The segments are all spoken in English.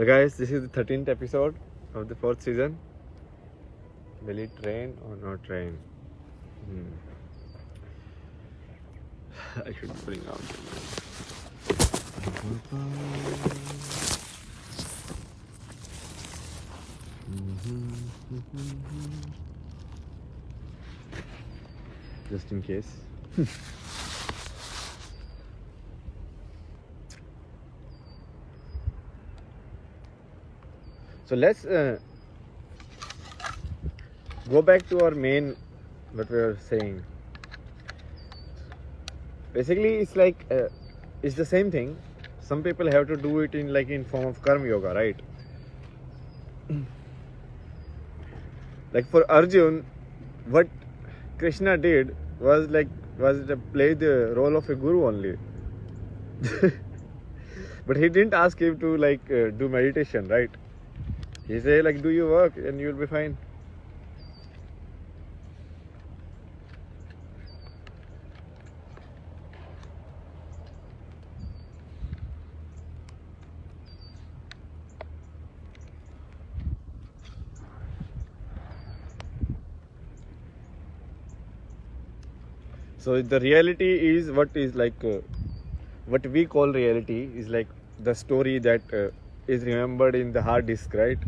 So guys, this is the 13th episode of the 4th season. Will it rain or not rain? I should bring out just in case. So let's go back to our main, what we were saying. Basically, it's like it's the same thing. Some people have to do it in form of karma yoga, right? Like for Arjun, what Krishna did was to play the role of a guru only. But he didn't ask him to do meditation, right? He said do your work and you'll be fine. So the reality is what we call reality is like the story that is remembered in the hard disk, right?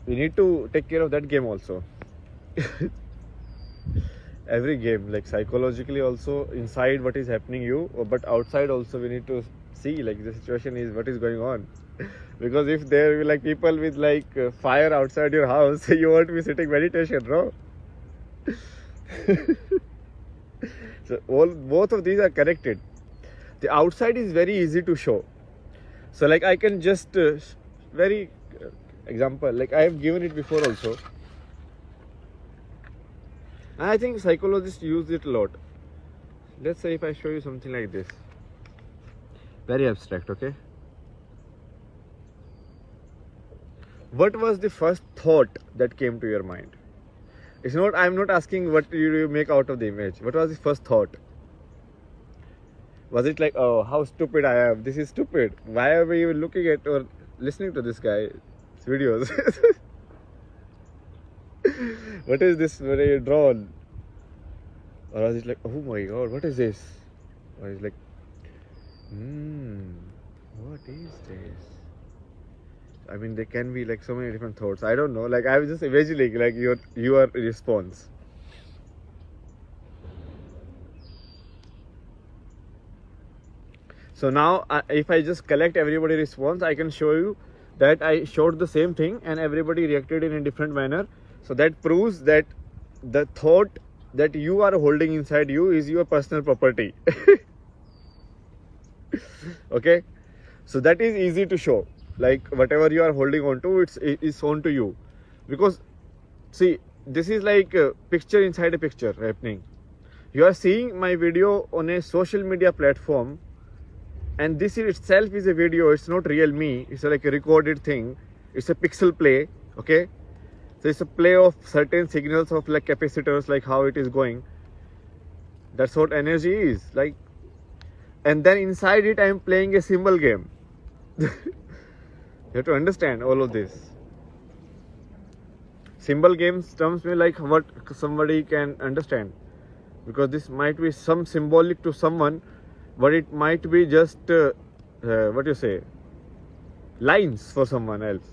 We need to take care of that game also. Every game, like psychologically also, inside what is happening but outside also we need to see the situation is what is going on. Because if there are people with fire outside your house, you won't be sitting meditation, bro. So both of these are connected. The outside is very easy to show. So I can just very example, I have given it before also. And I think psychologists use it a lot. Let's say if I show you something like this. Very abstract, okay? What was the first thought that came to your mind? I'm not asking what you make out of the image. What was the first thought? Was it oh, how stupid I am? This is stupid. Why are we even looking at or listening to this guy's videos? What is this very drawn? Or was it oh my god, what is this? Or it's what is this? I mean, there can be so many different thoughts. I don't know. I was just imagining your response. So now, if I just collect everybody's response, I can show you that I showed the same thing and everybody reacted in a different manner. So that proves that the thought that you are holding inside you is your personal property. Okay? So that is easy to show. Whatever you are holding on to, it's on to you. Because, see, this is a picture inside a picture happening. You are seeing my video on a social media platform, and this in itself is a video. It's not real me. It's a recorded thing. It's a pixel play, okay? So it's a play of certain signals of capacitors, how it is going. That's what energy is. And then inside it, I am playing a symbol game. You have to understand all of this. Symbol games terms me what somebody can understand. Because this might be some symbolic to someone, but it might be just, lines for someone else.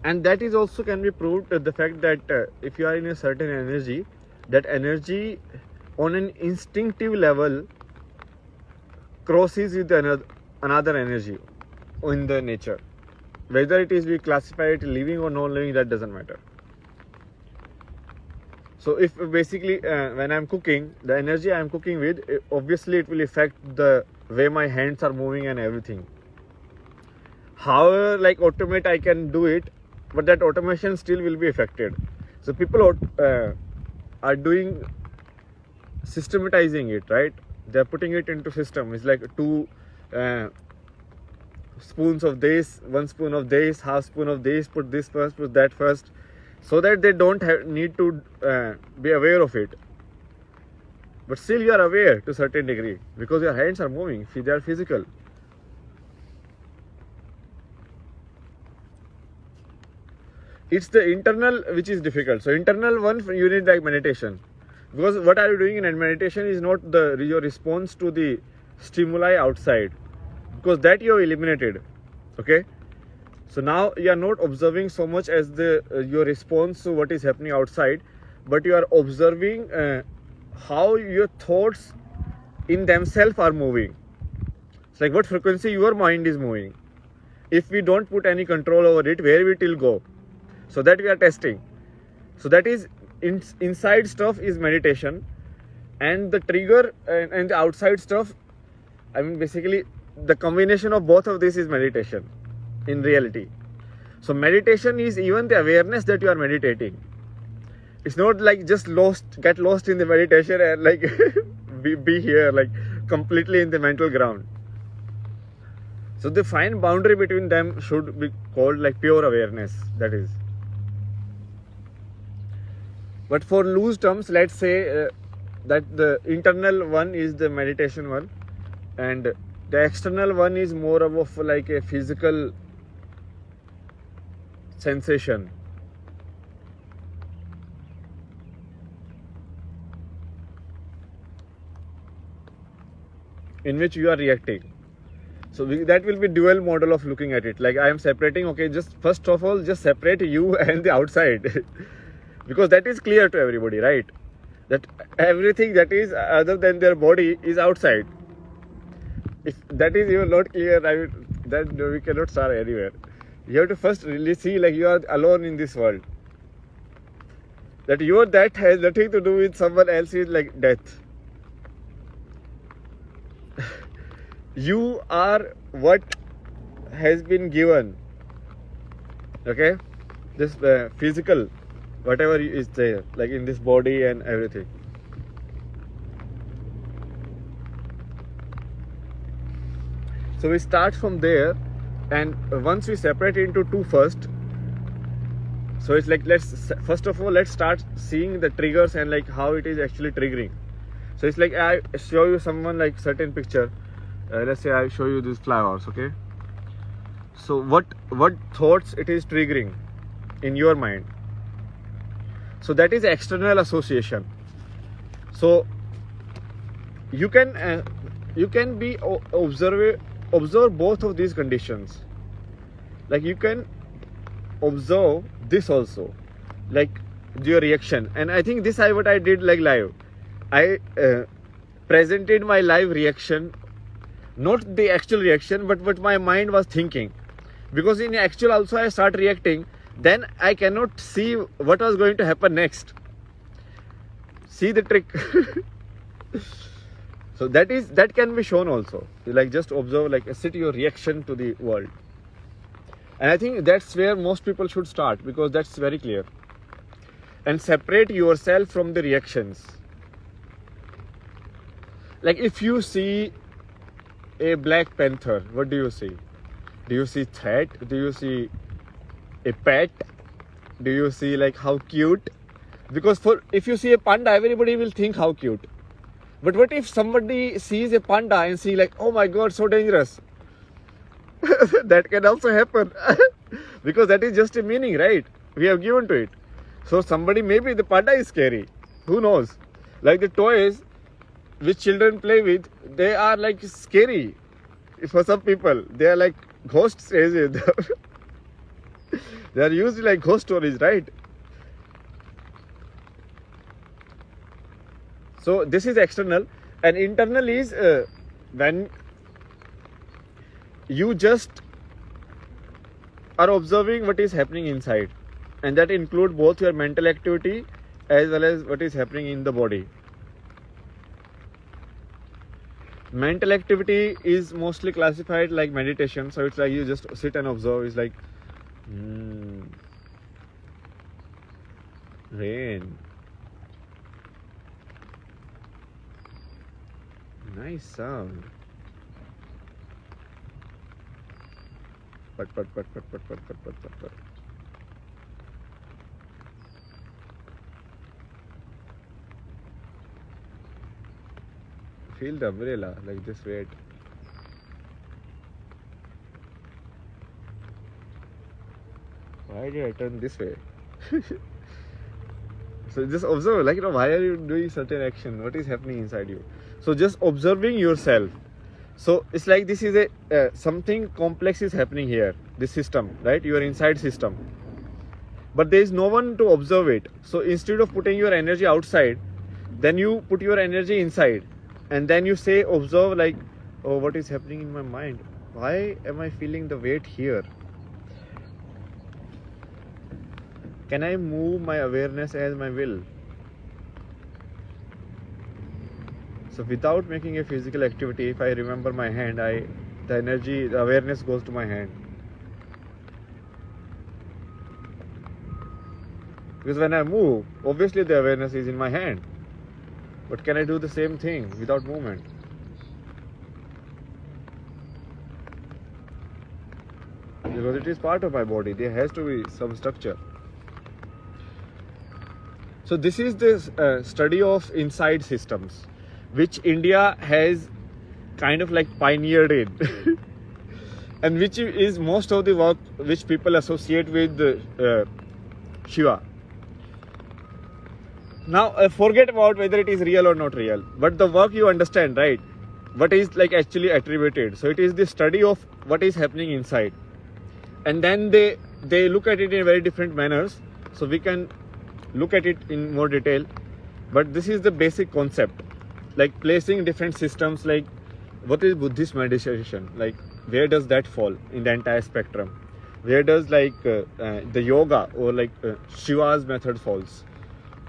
And that is also can be proved the fact that if you are in a certain energy, that energy on an instinctive level crosses with another energy in the nature. Whether it is we classify it living or non-living, that doesn't matter. So if basically when I'm cooking, the energy I'm cooking with, obviously it will affect the way my hands are moving and everything. However, like automate, I can do it, but that automation still will be affected. So people are doing systematizing it, right? They're putting it into system. It's like 2 spoons of this, 1 spoon of this, half spoon of this, put this first, put that first, so that they don't need to be aware of it. But still you are aware to a certain degree because your hands are moving, they are physical. It's the internal which is difficult. So internal one, you need like meditation, because what are you doing in meditation is not your response to the stimuli outside, because that you have eliminated. Okay, so now you are not observing so much as your response to what is happening outside, but you are observing how your thoughts in themselves are moving. It's like what frequency your mind is moving. If we don't put any control over it, where it will go? So that we are testing. So that is inside stuff is meditation, and the trigger and the outside stuff, I mean basically the combination of both of this is meditation in reality. So meditation is even the awareness that you are meditating. It's not like just get lost in the meditation and like be here like completely in the mental ground. So the fine boundary between them should be called like pure awareness, that is. But for loose terms, let's say that the internal one is the meditation one, and the external one is more of like a physical sensation. In which you are reacting. So that will be dual model of looking at it. Like I am separating, okay, just first of all, just separate you and the outside. Because that is clear to everybody, right? That everything that is other than their body is outside. If that is even not clear, then we cannot start anywhere. You have to first really see like you are alone in this world. That that has nothing to do with someone else's like death. You are what has been given. Okay? This physical, whatever is there, like in this body and everything. So we start from there, and once we separate into two first, so it's like first of all let's start seeing the triggers and like how it is actually triggering. So it's like I show you someone like certain picture. Let's say I show you these flowers, okay? So what thoughts it is triggering in your mind? So that is external association. So you can be observe both of these conditions. Like you can observe this also, like your reaction. And I think what I did like live. I presented my live reaction, not the actual reaction, but what my mind was thinking. Because in actual also I start reacting, then I cannot see what was going to happen next. See the trick? So that can be shown also. Like just observe, like set your reaction to the world. And I think that's where most people should start, because that's very clear. And separate yourself from the reactions. Like if you see a black panther, what do you see? Do you see threat? Do you see a pet? Do you see like how cute? Because if you see a panda, everybody will think how cute. But what if somebody sees a panda and see like, oh my god, so dangerous? That can also happen. Because that is just a meaning, right? We have given to it. So somebody, maybe the panda is scary. Who knows? Like the toys which children play with, they are like scary. For some people, they are like ghost stories. They are usually like ghost stories, right? So this is external, and internal is when you just are observing what is happening inside, and that include both your mental activity as well as what is happening in the body. Mental activity is mostly classified like meditation, so it's like you just sit and observe. It's like rain, nice sound, pat. Feel the umbrella, like this weight. Why did I turn this way? So just observe, like, why are you doing certain action? What is happening inside you? So just observing yourself. So it's like this is a something complex is happening here. This system, right? You are inside system, but there is no one to observe it. So instead of putting your energy outside, then you put your energy inside, and then you say, observe, like, oh, what is happening in my mind? Why am I feeling the weight here? Can I move my awareness as my will? So without making a physical activity, if I remember my hand, the energy, the awareness goes to my hand. Because when I move, obviously the awareness is in my hand. But can I do the same thing without movement? Because it is part of my body, there has to be some structure. So this is the study of inside systems, which India has kind of like pioneered in, and which is most of the work which people associate with Shiva. Now forget about whether it is real or not real, but the work you understand, right? What is like actually attributed. So it is the study of what is happening inside, and then they look at it in very different manners. So we can look at it in more detail, but this is the basic concept, like placing different systems. Like, what is Buddhist meditation? Like, where does that fall in the entire spectrum? Where does like the yoga or like Shiva's method falls?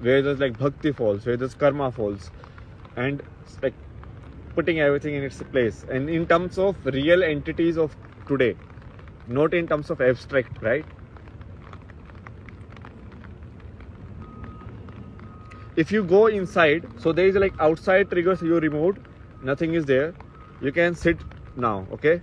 Where does like bhakti falls? Where does karma falls? And like putting everything in its place, and in terms of real entities of today, not in terms of abstract, right? If you go inside, so there is like outside triggers you removed, nothing is there. You can sit now, okay?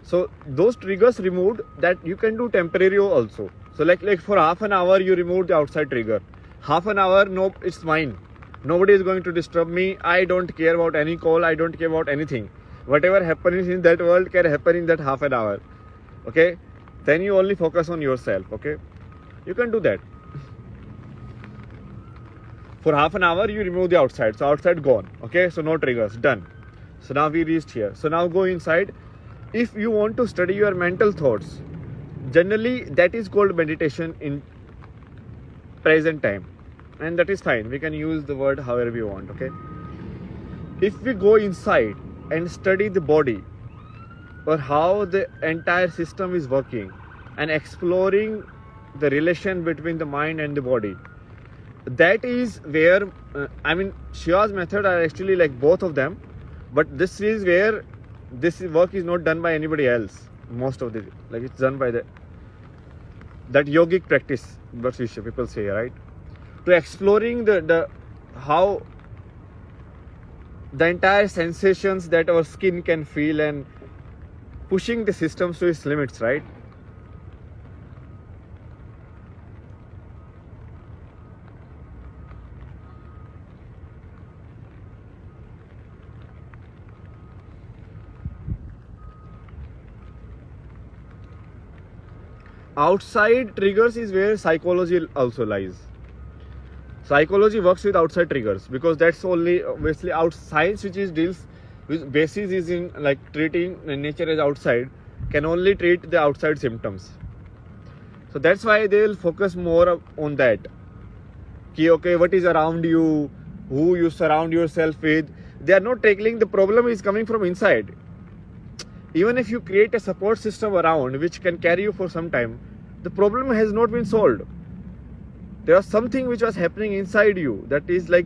So those triggers removed, that you can do temporary also. So like for half an hour you remove the outside trigger. Half an hour, no, it's mine. Nobody is going to disturb me. I don't care about any call. I don't care about anything. Whatever happens in that world can happen in that half an hour. Okay? Then you only focus on yourself. Okay? You can do that. For half an hour, you remove the outside. So outside gone. Okay? So no triggers. Done. So now we reached here. So now go inside. If you want to study your mental thoughts, generally that is called meditation in present time. And that is fine. We can use the word however we want. Okay? If we go inside and study the body, or how the entire system is working, and exploring the relation between the mind and the body, that is where Shiva's method are actually like both of them, but this is where this work is not done by anybody else. Most of the, like, it's done by that yogic practice, what people say, right? To exploring the how the entire sensations that our skin can feel, and pushing the systems to its limits, right? Outside triggers is where psychology also lies. Psychology works with outside triggers, because that's only obviously science which is deals with basis is in like treating nature as outside, can only treat the outside symptoms. So that's why they will focus more on that. Okay, what is around you, who you surround yourself with. They are not tackling the problem is coming from inside. Even if you create a support system around which can carry you for some time, the problem has not been solved. there was something which was happening inside you that is like